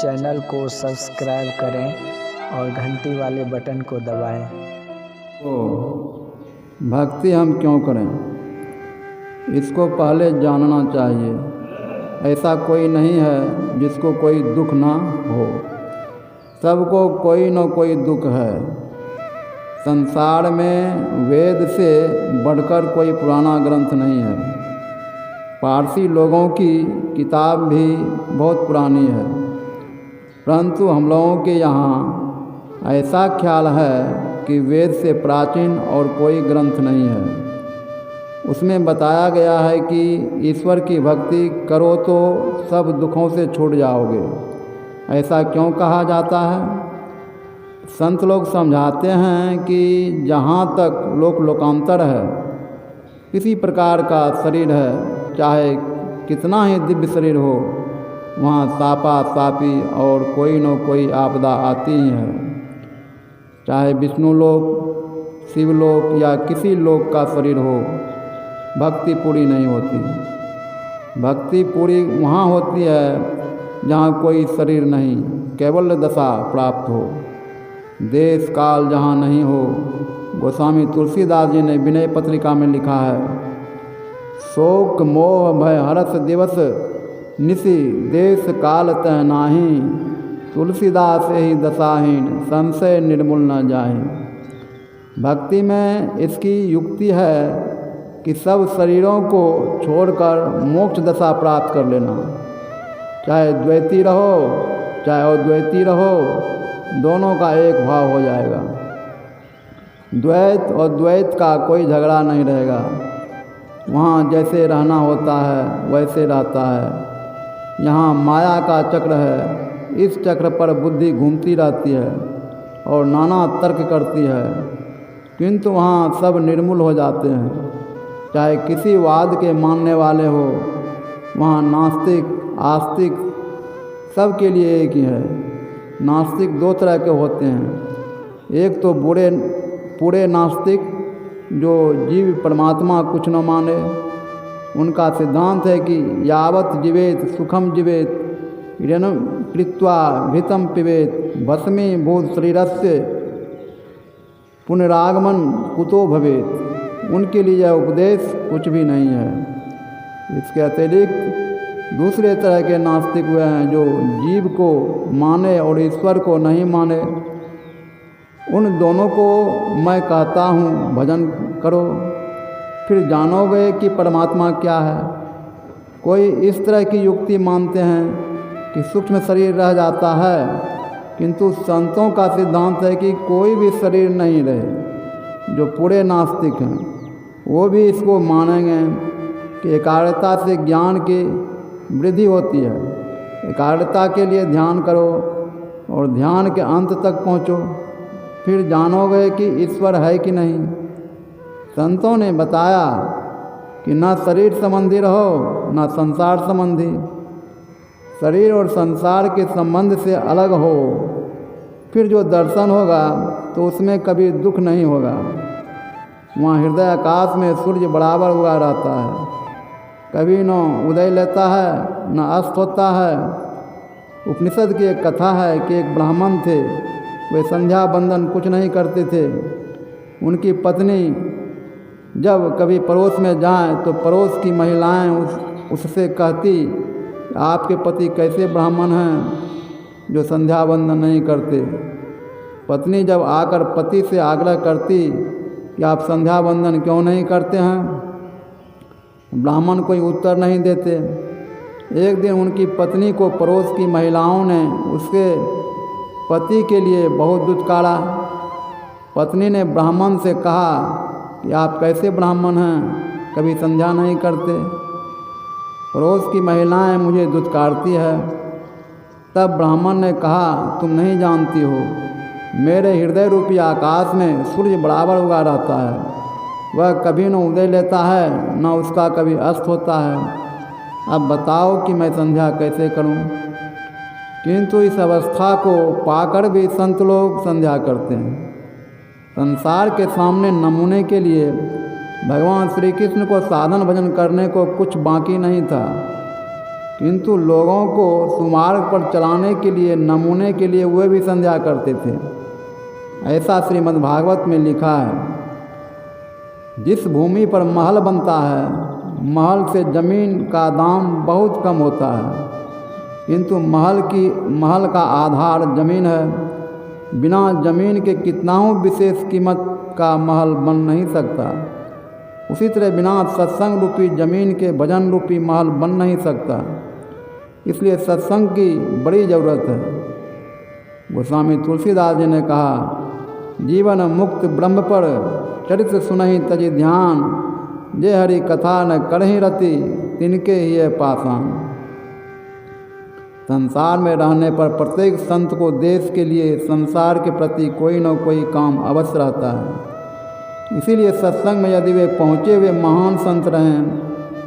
Channel को subscribe करें और घंटी वाले बटन को दबाएं। तो भक्ति हम क्यों करें, इसको पहले जानना चाहिए। ऐसा कोई नहीं है जिसको कोई दुख ना हो, सबको कोई न कोई दुख है। संसार में वेद से बढ़कर कोई पुराना ग्रंथ नहीं है। पारसी लोगों की किताब भी बहुत पुरानी है, परंतु हम लोगों के यहाँ ऐसा ख्याल है कि वेद से प्राचीन और कोई ग्रंथ नहीं है। उसमें बताया गया है कि ईश्वर की भक्ति करो तो सब दुखों से छूट जाओगे। ऐसा क्यों कहा जाता है? संत लोग समझाते हैं कि जहाँ तक लोकांतर है, किसी प्रकार का शरीर है, चाहे कितना ही दिव्य शरीर हो, वहाँ सापा सापी और कोई न कोई आपदा आती ही है। चाहे विष्णु लोक, शिवलोक या किसी लोक का शरीर हो, भक्ति पूरी नहीं होती। भक्ति पूरी वहाँ होती है जहाँ कोई शरीर नहीं, केवल दशा प्राप्त हो, देश काल जहाँ नहीं हो। गोस्वामी तुलसीदास जी ने विनय पत्रिका में लिखा है, शोक मोह भय हरस दिवस निशि देश काल तह नाही, तुलसीदास ही दशाहीन संशय निर्मूल न जाहि। भक्ति में इसकी युक्ति है कि सब शरीरों को छोड़कर मोक्ष दशा प्राप्त कर लेना। चाहे द्वैती रहो चाहे अद्वैती रहो, दोनों का एक भाव हो जाएगा। द्वैत और द्वैत का कोई झगड़ा नहीं रहेगा। वहाँ जैसे रहना होता है वैसे रहता है। यहाँ माया का चक्र है, इस चक्र पर बुद्धि घूमती रहती है और नाना तर्क करती है, किंतु वहाँ सब निर्मूल हो जाते हैं। चाहे किसी वाद के मानने वाले हो, वहाँ नास्तिक आस्तिक सब के लिए एक ही है। नास्तिक दो तरह के होते हैं, एक तो पूरे नास्तिक जो जीव परमात्मा कुछ न माने। उनका सिद्धांत है कि यावत जीवेत सुखम जीवेत ऋणम कृत्वा घृतम पिबेत भस्मीभूत शरीरस्य पुनरागमन कुतो भवेत। उनके लिए यह उपदेश कुछ भी नहीं है। इसके अतिरिक्त दूसरे तरह के नास्तिक हुए हैं जो जीव को माने और ईश्वर को नहीं माने। उन दोनों को मैं कहता हूँ भजन करो, फिर जानोगे कि परमात्मा क्या है। कोई इस तरह की युक्ति मानते हैं कि सूक्ष्म शरीर रह जाता है, किंतु संतों का सिद्धांत है कि कोई भी शरीर नहीं रहे। जो पूरे नास्तिक हैं वो भी इसको मानेंगे कि एकाग्रता से ज्ञान की वृद्धि होती है। एकाग्रता के लिए ध्यान करो और ध्यान के अंत तक पहुँचो, फिर जानोगे कि ईश्वर है कि नहीं। संतों ने बताया कि ना शरीर संबंधी रहो ना संसार संबंधी। शरीर और संसार के संबंध से अलग हो, फिर जो दर्शन होगा तो उसमें कभी दुख नहीं होगा। वहाँ हृदय आकाश में सूर्य बराबर उगा रहता है, कभी न उदय लेता है न अस्त होता है। उपनिषद की एक कथा है कि एक ब्राह्मण थे, वे संध्या बंदन कुछ नहीं करते थे। उनकी पत्नी जब कभी पड़ोस में जाएं तो पड़ोस की महिलाएं उससे कहती, आपके पति कैसे ब्राह्मण हैं जो संध्या बंदन नहीं करते। पत्नी जब आकर पति से आग्रह करती कि आप संध्या बंदन क्यों नहीं करते हैं, ब्राह्मण कोई उत्तर नहीं देते। एक दिन उनकी पत्नी को पड़ोस की महिलाओं ने उसके पति के लिए बहुत दुत्कारा। पत्नी ने ब्राह्मण से कहा कि आप कैसे ब्राह्मण हैं, कभी संध्या नहीं करते। पड़ोस की महिलाएं मुझे दुत्कारती है। तब ब्राह्मण ने कहा, तुम नहीं जानती हो, मेरे हृदय रूपी आकाश में सूर्य बराबर उगा रहता है। वह कभी न उदय लेता है न उसका कभी अस्त होता है। अब बताओ कि मैं संध्या कैसे करूं? किंतु इस अवस्था को पाकर भी संत लोग संध्या करते हैं। संसार के सामने नमूने के लिए भगवान श्री कृष्ण को साधन भजन करने को कुछ बाकी नहीं था, किंतु लोगों को सुमार्ग पर चलाने के लिए, नमूने के लिए वे भी संध्या करते थे। ऐसा श्रीमद् भागवत में लिखा है। जिस भूमि पर महल बनता है, महल से ज़मीन का दाम बहुत कम होता है, किंतु महल का आधार ज़मीन है। बिना ज़मीन के कितनाओं विशेष कीमत का महल बन नहीं सकता। उसी तरह बिना सत्संग रूपी ज़मीन के भजन रूपी महल बन नहीं सकता। इसलिए सत्संग की बड़ी ज़रूरत है। गोस्वामी तुलसीदास जी ने कहा, जीवन मुक्त ब्रह्म पर चरित्र सुनहि तजि ध्यान, जे हरि कथा न करहि रति तिनके ही है पाषाण। संसार में रहने पर प्रत्येक संत को देश के लिए, संसार के प्रति कोई न कोई काम अवश्य रहता है। इसीलिए सत्संग में यदि वे पहुँचे हुए महान संत रहें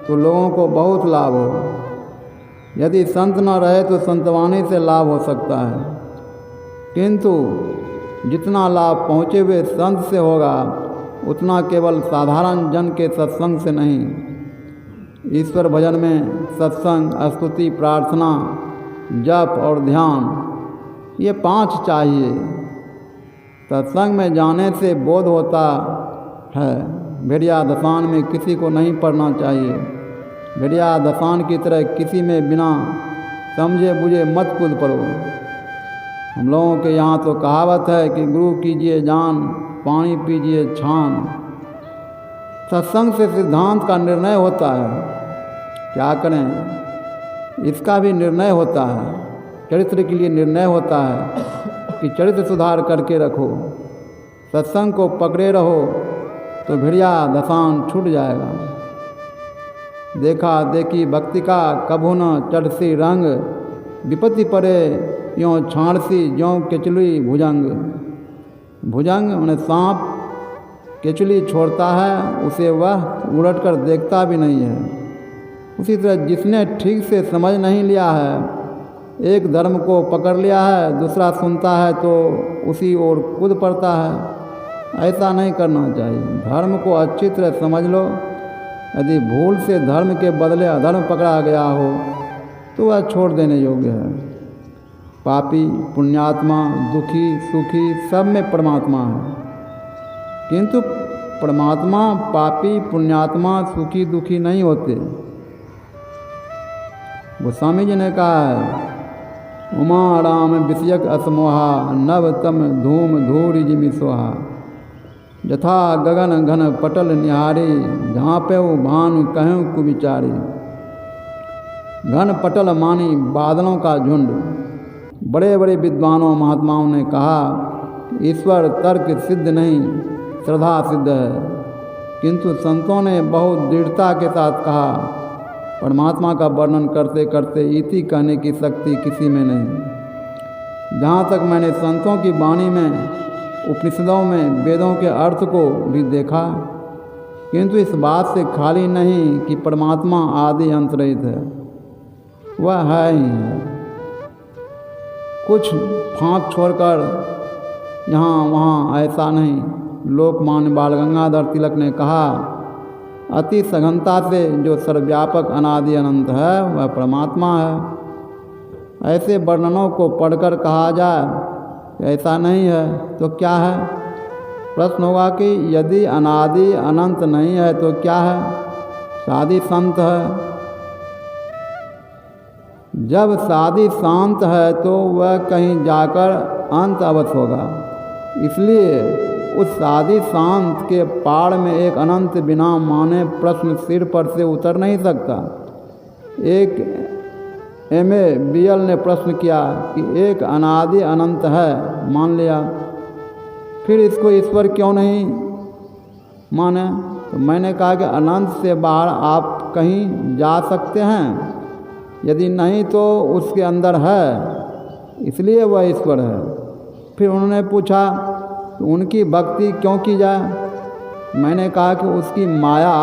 तो लोगों को बहुत लाभ हो। यदि संत न रहे तो संतवाणी से लाभ हो सकता है, किंतु जितना लाभ पहुँचे हुए संत से होगा उतना केवल साधारण जन के सत्संग से नहीं। ईश्वर भजन में सत्संग, स्तुति, प्रार्थना, जप और ध्यान, ये 5 चाहिए। सत्संग में जाने से बोध होता है। भेड़िया दशान में किसी को नहीं पढ़ना चाहिए। भेड़िया दशान की तरह किसी में बिना समझे बुझे मत कूद पड़ो। हम लोगों के यहाँ तो कहावत है कि गुरु कीजिए जान, पानी पीजिए छान। सत्संग से सिद्धांत का निर्णय होता है। क्या करें, इसका भी निर्णय होता है। चरित्र के लिए निर्णय होता है कि चरित्र सुधार करके रखो। सत्संग को पकड़े रहो तो भेड़िया दशान छूट जाएगा। देखा देखी भक्ति का कभू न चढ़सी रंग, विपत्ति पड़े यों छाड़सी ज्यों केचुली भुजंग। भुजंग मैंने सांप केचुली छोड़ता है, उसे वह उलट कर देखता भी नहीं है। उसी तरह जिसने ठीक से समझ नहीं लिया है, एक धर्म को पकड़ लिया है, दूसरा सुनता है तो उसी ओर कूद पड़ता है। ऐसा नहीं करना चाहिए। धर्म को अच्छी तरह समझ लो। यदि भूल से धर्म के बदले अधर्म पकड़ा गया हो तो वह छोड़ देने योग्य है। पापी, पुण्यात्मा, दुखी, सुखी सब में परमात्मा है, किंतु परमात्मा पापी, पुण्यात्मा, सुखी, दुखी नहीं होते। गोस्वामी जी ने कहा है, उमा राम विषयक असमोहा, नव तम धूम धूरि जिमि सोहा। यथा गगन घन पटल निहारी, झाँपेऊ भानु कहूँ कुविचारी। घन पटल मानी बादलों का झुंड। बड़े बड़े विद्वानों महात्माओं ने कहा ईश्वर तर्क सिद्ध नहीं, श्रद्धा सिद्ध है, किंतु संतों ने बहुत दृढ़ता के साथ कहा परमात्मा का वर्णन करते करते इति कहने की शक्ति किसी में नहीं। जहाँ तक मैंने संतों की वाणी में, उपनिषदों में वेदों के अर्थ को भी देखा, किंतु इस बात से खाली नहीं कि परमात्मा आदि अंत रहित है। वह है ही है। कुछ फाँक छोड़कर यहाँ वहाँ ऐसा नहीं। लोकमान्य बाल गंगाधर तिलक ने कहा, अति सघनता से जो सर्वव्यापक अनादि अनंत है वह परमात्मा है। ऐसे वर्णनों को पढ़कर कहा जाए ऐसा नहीं है तो क्या है? प्रश्न होगा कि यदि अनादि अनंत नहीं है तो क्या है? साधी संत है। जब साधी शांत है तो वह कहीं जाकर अंत अवश्य होगा। इसलिए उस साधी शांत के पाड़ में एक अनंत बिना माने प्रश्न सिर पर से उतर नहीं सकता। एक MA BL ने प्रश्न किया कि एक अनादि अनंत है, मान लिया, फिर इसको ईश्वर क्यों नहीं माने? तो मैंने कहा कि अनंत से बाहर आप कहीं जा सकते हैं? यदि नहीं तो उसके अंदर है, इसलिए वह ईश्वर है। फिर उन्होंने पूछा कि उनकी भक्ति क्यों की जाए? मैंने कहा कि उसकी माया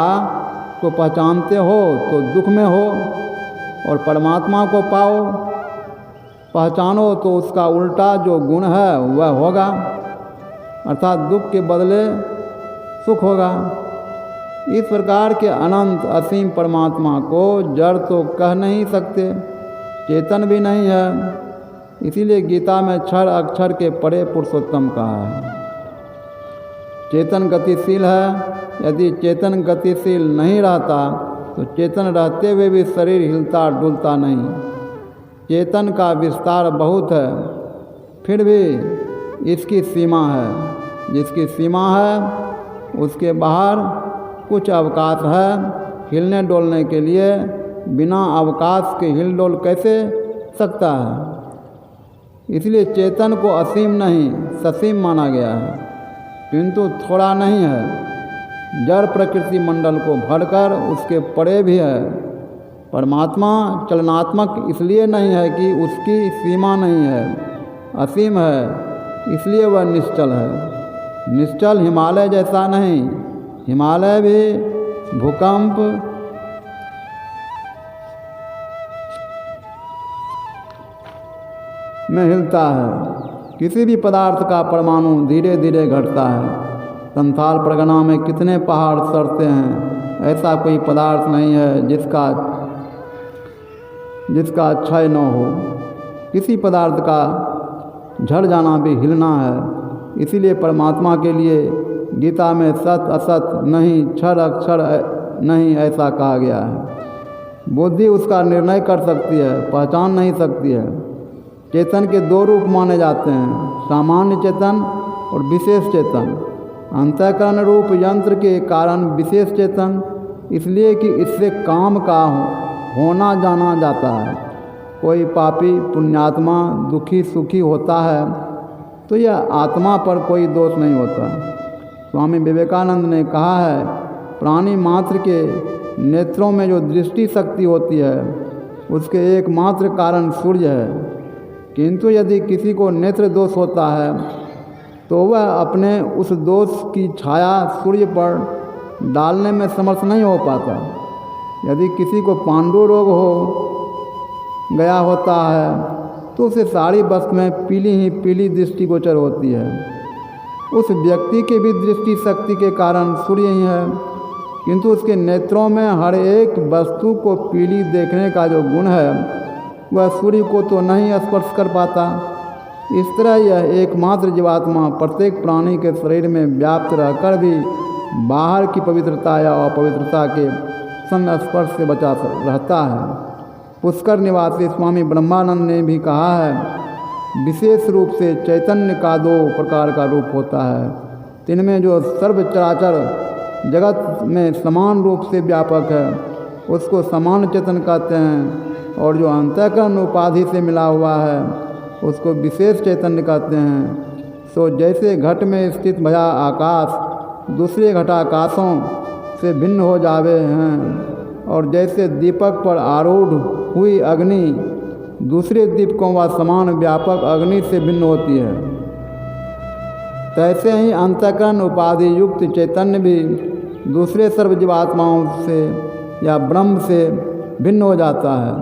को पहचानते हो तो दुख में हो, और परमात्मा को पाओ, पहचानो तो उसका उल्टा जो गुण है वह होगा, अर्थात दुख के बदले सुख होगा। इस प्रकार के अनंत असीम परमात्मा को जड़ तो कह नहीं सकते, चेतन भी नहीं है। इसीलिए गीता में क्षर अक्षर के परे पुरुषोत्तम कहा है। चेतन गतिशील है, यदि चेतन गतिशील नहीं रहता तो चेतन रहते हुए भी शरीर हिलता डुलता नहीं। चेतन का विस्तार बहुत है, फिर भी इसकी सीमा है। जिसकी सीमा है उसके बाहर कुछ अवकाश है हिलने डोलने के लिए। बिना अवकाश के हिल डोल कैसे सकता है? इसलिए चेतन को असीम नहीं ससीम माना गया है, किंतु थोड़ा नहीं है। जड़ प्रकृति मंडल को भरकर उसके परे भी है। परमात्मा चलनात्मक इसलिए नहीं है कि उसकी सीमा नहीं है, असीम है, इसलिए वह निश्चल है। निश्चल हिमालय जैसा नहीं, हिमालय भी भूकंप में हिलता है। किसी भी पदार्थ का परमाणु धीरे धीरे घटता है। संसार परगना में कितने पहाड़ सड़ते हैं, ऐसा कोई पदार्थ नहीं है जिसका क्षय न हो। किसी पदार्थ का झड़ जाना भी हिलना है। इसीलिए परमात्मा के लिए गीता में सत असत नहीं, क्षर अक्षर नहीं, ऐसा कहा गया है। बुद्धि उसका निर्णय कर सकती है, पहचान नहीं सकती है। चेतन के दो रूप माने जाते हैं, सामान्य चेतन और विशेष चेतन। अंतःकरण रूप यंत्र के कारण विशेष चेतन, इसलिए कि इससे काम का होना जाना जाता है। कोई पापी पुण्यात्मा दुखी सुखी होता है तो यह आत्मा पर कोई दोष नहीं होता। स्वामी विवेकानंद ने कहा है, प्राणी मात्र के नेत्रों में जो दृष्टि शक्ति होती है उसके एकमात्र कारण सूर्य है। किंतु यदि किसी को नेत्र दोष होता है तो वह अपने उस दोष की छाया सूर्य पर डालने में समर्थ नहीं हो पाता। यदि किसी को पांडु रोग हो गया होता है तो उसे सारी वस्तु में पीली ही पीली दृष्टि गोचर होती है। उस व्यक्ति की भी दृष्टि शक्ति के कारण सूर्य ही है, किंतु उसके नेत्रों में हर एक वस्तु को पीली देखने का जो गुण है वह सूर्य को तो नहीं स्पर्श कर पाता। इस तरह यह एकमात्र जीवात्मा प्रत्येक प्राणी के शरीर में व्याप्त रहकर भी बाहर की पवित्रता या अपवित्रता के संस्पर्श से बचा रहता है। पुष्कर निवासी स्वामी ब्रह्मानंद ने भी कहा है, विशेष रूप से चैतन्य का दो प्रकार का रूप होता है। तिनमें जो सर्व चराचर जगत में समान रूप से व्यापक है उसको समान चेतन कहते हैं, और जो अंतःकरण उपाधि से मिला हुआ है उसको विशेष चैतन्य कहते हैं। सो जैसे घट में स्थित भया आकाश दूसरे घटाकाशों से भिन्न हो जावे हैं, और जैसे दीपक पर आरूढ़ हुई अग्नि दूसरे दीपकों व समान व्यापक अग्नि से भिन्न होती है, तैसे ही अंतःकरण उपाधि युक्त चैतन्य भी दूसरे सर्वजीवात्माओं से या ब्रह्म से भिन्न हो जाता है।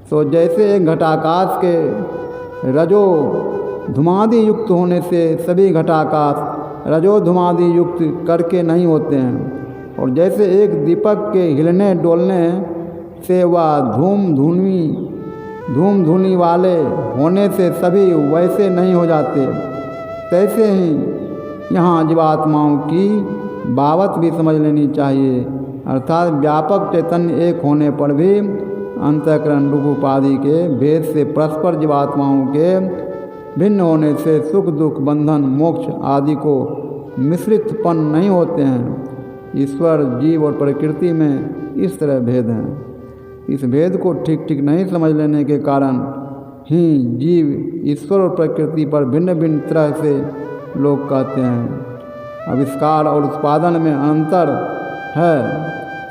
सो जैसे एक घटाकाश के रजो धुमादि युक्त होने से सभी घटाकाश रजो धुमादि युक्त करके नहीं होते हैं, और जैसे एक दीपक के हिलने डोलने से वह धूम धुनी वाले होने से सभी वैसे नहीं हो जाते, तैसे ही यहाँ जीवात्माओं की बावत भी समझ लेनी चाहिए। अर्थात व्यापक चैतन्य एक होने पर भी अंतःकरण रूप उपाधि के भेद से परस्पर जीवात्माओं के भिन्न होने से सुख दुख बंधन मोक्ष आदि को मिश्रितपन नहीं होते हैं। ईश्वर जीव और प्रकृति में इस तरह भेद हैं। इस भेद को ठीक ठीक नहीं समझ लेने के कारण ही जीव ईश्वर और प्रकृति पर भिन्न भिन्न तरह से लोग कहते हैं। आविष्कार और उत्पादन में अंतर है।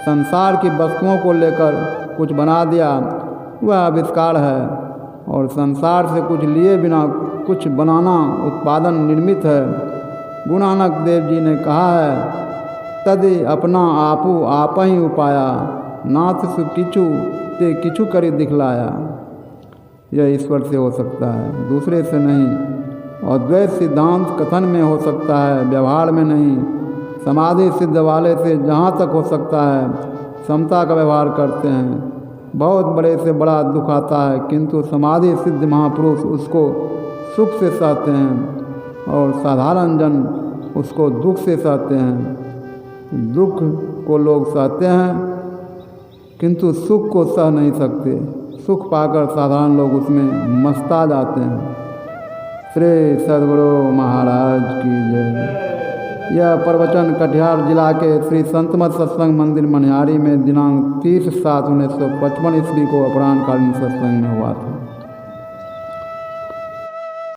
संसार की वस्तुओं को लेकर कुछ बना दिया वह आविष्कार है, और संसार से कुछ लिए बिना कुछ बनाना उत्पादन निर्मित है। गुरु नानक देव जी ने कहा है, तदि अपना आपू आप ही उपाया, नाथ सु किछु ते किछु करी दिखलाया। यह ईश्वर से हो सकता है, दूसरे से नहीं। और द्वैत सिद्धांत कथन में हो सकता है, व्यवहार में नहीं। समाधि सिद्ध वाले से जहाँ तक हो सकता है समता का व्यवहार करते हैं। बहुत बड़े से बड़ा दुख आता है, किंतु समाधि सिद्ध महापुरुष उसको सुख से सहते हैं और साधारण जन उसको दुख से सहते हैं। दुख को लोग सहते हैं किंतु सुख को सह नहीं सकते। सुख पाकर साधारण लोग उसमें मस्ता जाते हैं। श्री सद्गुरु महाराज की जय। यह प्रवचन कटिहार जिला के श्री संतमत सत्संग मंदिर मनिहारी में दिनांक 30/7/1955 ईस्वी को अपराह्नकालीन सत्संग में हुआ था।